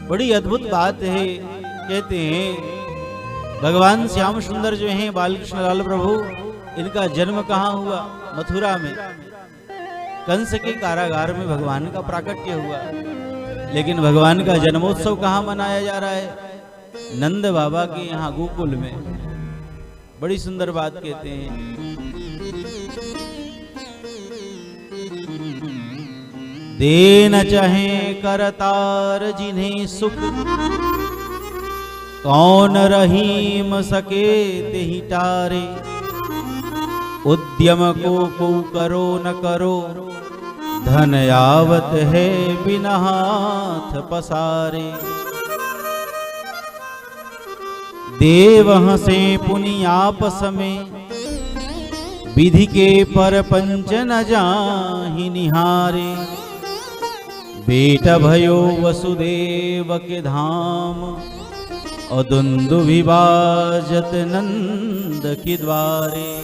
बड़ी अद्भुत बात है। कहते हैं भगवान श्याम सुंदर जो हैं बालकृष्ण लाल प्रभु, इनका जन्म कहाँ हुआ? मथुरा में कंस के कारागार में भगवान का प्राकट्य हुआ। लेकिन भगवान का जन्मोत्सव कहाँ मनाया जा रहा है? नंद बाबा के यहाँ गोकुल में। बड़ी सुंदर बात कहते हैं। देन चाहे करतार जिन्हें सुख, कौन रहीम सके तेहि टारे। उद्यम को करो न करो, धन आवत है बिना हाथ पसारे। देव हंसे पुनि आपस में, विधि के पर पंच न जाहि निहारे। बेटा भयो वसुदेव के धाम, और दुंदुभि बाजत नंद के द्वारे।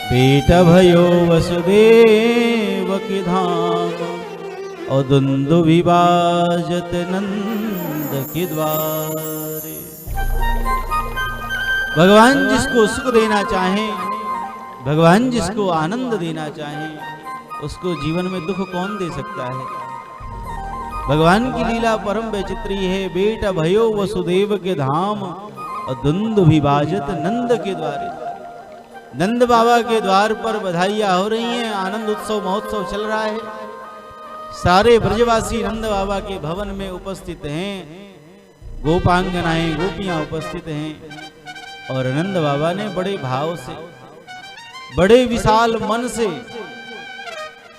बेटा भयो वसुदेव के धाम, और दुंदुभि बाजत नंद के द्वारे। भगवान जिसको सुख देना चाहें, भगवान जिसको आनंद देना चाहें, उसको जीवन में दुख कौन दे सकता है? भगवान की लीला परम विचित्री है। बेटा भयो वसुदेव के धाम, और दुंदुभि बाजत नंद के द्वारे। नंद बाबा के द्वार पर बधाइयां हो रही हैं, आनंद उत्सव महोत्सव चल रहा है। सारे ब्रजवासी नंद बाबा के भवन में उपस्थित हैं, गोपांगनाएं गोपियां उपस्थित हैं। और नंद बाबा ने बड़े भाव से, बड़े विशाल मन से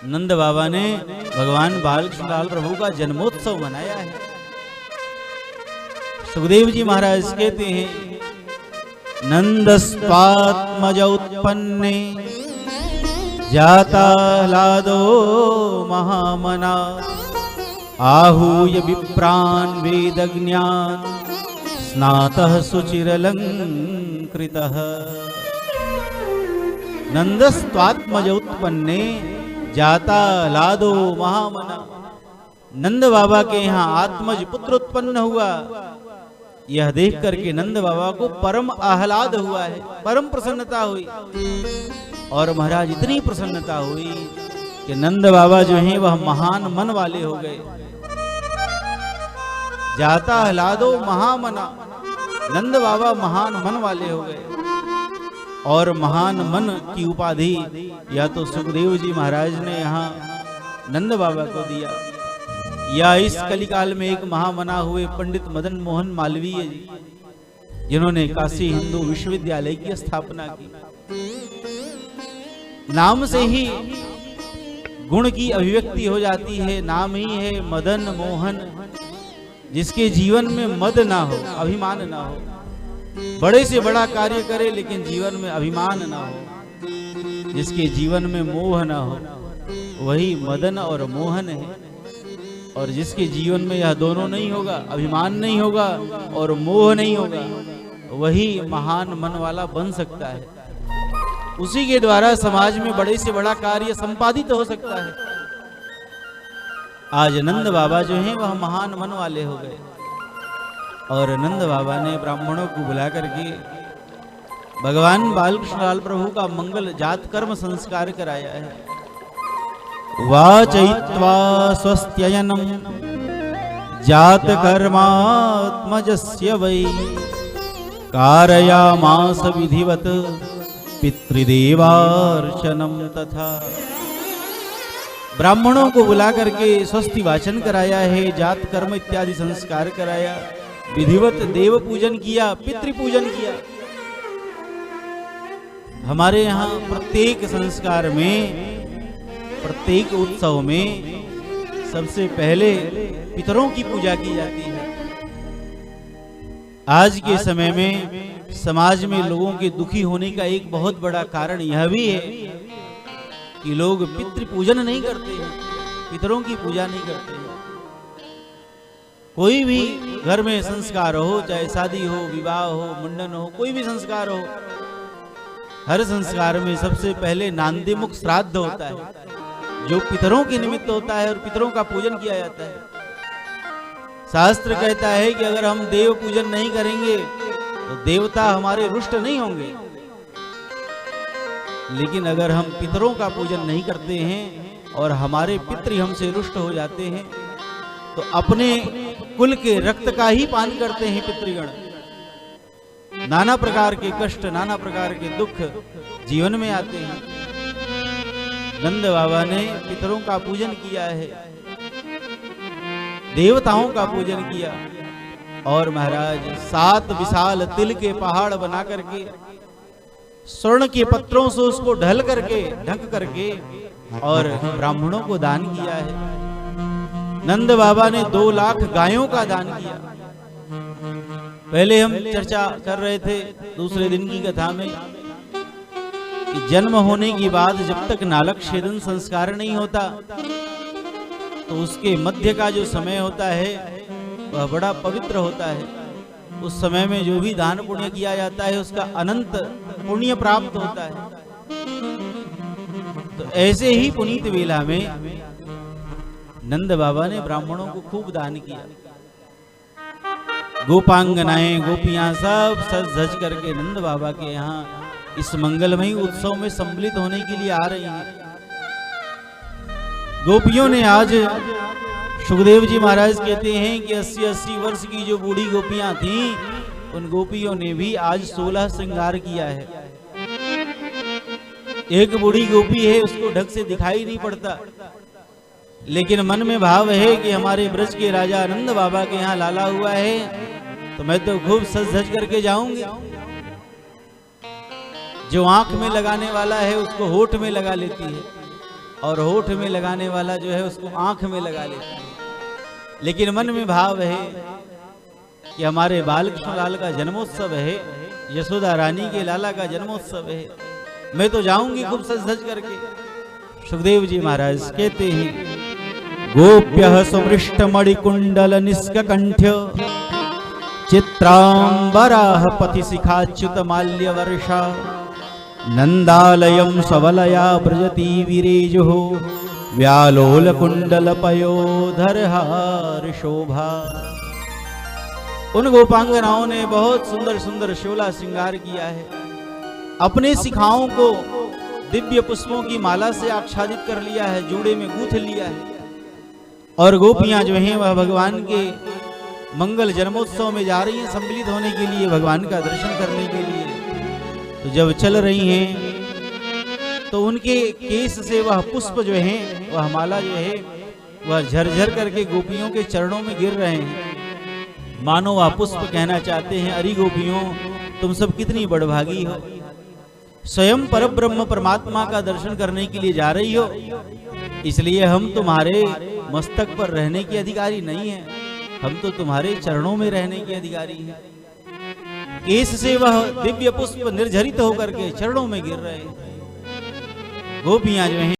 नंद बाबा ने भगवान बालकृष्ण लाल प्रभु का जन्मोत्सव मनाया है। सुखदेव जी महाराज कहते हैं, नंदस्पात्मज उत्पन्ने, जाता ह्लादो महामना। आहूय विप्रान् वेदज्ञान, स्नातः सुचिरलंकृतः। नंदस्त्वात्मज उत्पन्ने, जाता लादो महामना। नंद बाबा के यहाँ आत्मज पुत्र उत्पन्न हुआ। यह देख करके नंद बाबा को परम आह्लाद हुआ है, परम प्रसन्नता हुई। और महाराज इतनी प्रसन्नता हुई कि नंद बाबा जो हैं वह महान मन वाले हो गए। जाता ह्लादो महामना, नंद बाबा महान मन वाले हो गए। और महान मन की उपाधि या तो सुखदेव जी महाराज ने यहाँ नंद बाबा को दिया, या इस कलिकाल में एक महामना हुए पंडित मदन मोहन मालवीय जी, जिन्होंने काशी हिंदू विश्वविद्यालय की स्थापना की। नाम से ही गुण की अभिव्यक्ति हो जाती है। नाम ही है मदन मोहन। जिसके जीवन में मद ना हो, अभिमान ना हो, बड़े से बड़ा कार्य करे लेकिन जीवन में अभिमान ना हो, जिसके जीवन में मोह ना हो, वही मदन और मोहन है। और जिसके जीवन में यह दोनों नहीं होगा, अभिमान नहीं होगा और मोह नहीं होगा, वही महान मन वाला बन सकता है। उसी के द्वारा समाज में बड़े से बड़ा कार्य संपादित हो सकता है। आज नंद बाबा जो हैं वह महान मन वाले हो गए। और नंद बाबा ने ब्राह्मणों को बुला करके भगवान बालकृष्ण लाल प्रभु का मंगल जात कर्म संस्कार कराया है। वाचयित्वा स्वस्त्ययनम जात कर्मात्मजस्य वै, कारयामास विधिवत पितृदेवार्चनम तथा। ब्राह्मणों को बुला करके स्वस्ति वाचन कराया है, जात कर्म इत्यादि संस्कार कराया, विधिवत देव पूजन किया, पितृ पूजन किया। हमारे यहाँ प्रत्येक संस्कार में, प्रत्येक उत्सव में सबसे पहले पितरों की पूजा की जाती है। आज के समय में समाज में लोगों के दुखी होने का एक बहुत बड़ा कारण यह भी है कि लोग पितृ पूजन नहीं करते हैं, पितरों की पूजा नहीं करते हैं। कोई भी घर में संस्कार हो, चाहे शादी हो, विवाह हो, मुंडन हो, कोई भी संस्कार हो, हर संस्कार में सबसे पहले नांदीमुख श्राद्ध होता है, जो पितरों के निमित्त होता है और पितरों का पूजन किया जाता है। शास्त्र कहता है कि अगर हम देव पूजन नहीं करेंगे तो देवता हमारे रुष्ट नहीं होंगे, लेकिन अगर हम पितरों का पूजन नहीं करते हैं और हमारे पितृ हमसे रुष्ट हो जाते हैं तो अपने कुल के रक्त का ही पान करते हैं पितृगण। नाना प्रकार के कष्ट, नाना प्रकार के दुख जीवन में आते हैं। नंद बाबा ने पितरों का पूजन किया है, देवताओं का पूजन किया, और महाराज 7 विशाल तिल के पहाड़ बना करके स्वर्ण के पत्रों से उसको ढक करके और ब्राह्मणों को दान किया है। नंद बाबा ने 2 लाख गायों का दान किया। पहले हम चर्चा कर रहे थे दूसरे दिन की कथा में कि जन्म होने के बाद जब तक नालक छेदन संस्कार नहीं होता तो उसके मध्य का जो समय होता है वह बड़ा पवित्र होता है। उस समय में जो भी दान पुण्य किया जाता है उसका अनंत पुण्य प्राप्त होता है। तो ऐसे ही पुनीत वेला में नंद बाबा ने ब्राह्मणों को खूब दान किया। गोपांगनाएं, गोपियां सब सज धज करके नंद बाबा के यहाँ इस मंगलमयी उत्सव में सम्मिलित होने के लिए आ रही हैं। गोपियों ने आज, सुखदेव जी महाराज कहते हैं कि 80-80 वर्ष की जो बूढ़ी गोपियां थीं, उन गोपियों ने भी आज 16 श्रृंगार किया है। एक बूढ़ी गोपी है, उसको ढंग से दिखाई नहीं पड़ता, लेकिन मन में भाव है कि हमारे ब्रज के राजा आनंद बाबा के यहाँ लाला हुआ है तो मैं तो खूब सज धज करके जाऊंगी। जो आंख में लगाने वाला है उसको होठ में लगा लेती है, और होठ में लगाने वाला जो है उसको आंख में लगा लेती है। लेकिन मन में भाव है कि हमारे बालकृष्ण लाल का जन्मोत्सव है, यशोदा रानी के लाला का जन्मोत्सव है, मैं तो जाऊंगी खूब सज धज करके। सुखदेव जी महाराज कहते हैं, गोप्यः सुमृष्ट मणिकुंडल निष्कंठ्य चित्रांबराः पथि शिखाच्युत माल्य वर्षा नंदालयम सवलया ब्रजती विरेजुः व्यालोल कुंडल पयोधरहार शोभा। उन गोपांगनाओं ने बहुत सुंदर सुंदर शोला श्रृंगार किया है। अपने शिखाओं को दिव्य पुष्पों की माला से आच्छादित कर लिया है, जूड़े में गूंथ लिया है, और गोपियां जो हैं वह भगवान के मंगल जन्मोत्सव में जा रही हैं सम्मिलित होने के लिए, भगवान का दर्शन करने के लिए। तो जब चल रही हैं तो उनके केस से वह पुष्प जो है, वह माला जो है, वह झरझर करके गोपियों के चरणों में गिर रहे हैं। मानो वह पुष्प कहना चाहते हैं, अरे गोपियों, तुम सब कितनी बड़भागी हो, स्वयं परब्रह्म परमात्मा का दर्शन करने के लिए जा रही हो, इसलिए हम तुम्हारे मस्तक पर रहने के अधिकारी नहीं हैं, हम तो तुम्हारे चरणों में रहने के अधिकारी हैं। केस से वह दिव्य पुष्प निर्झरित होकर के चरणों में गिर रहे हैं। गोपियां जो हैं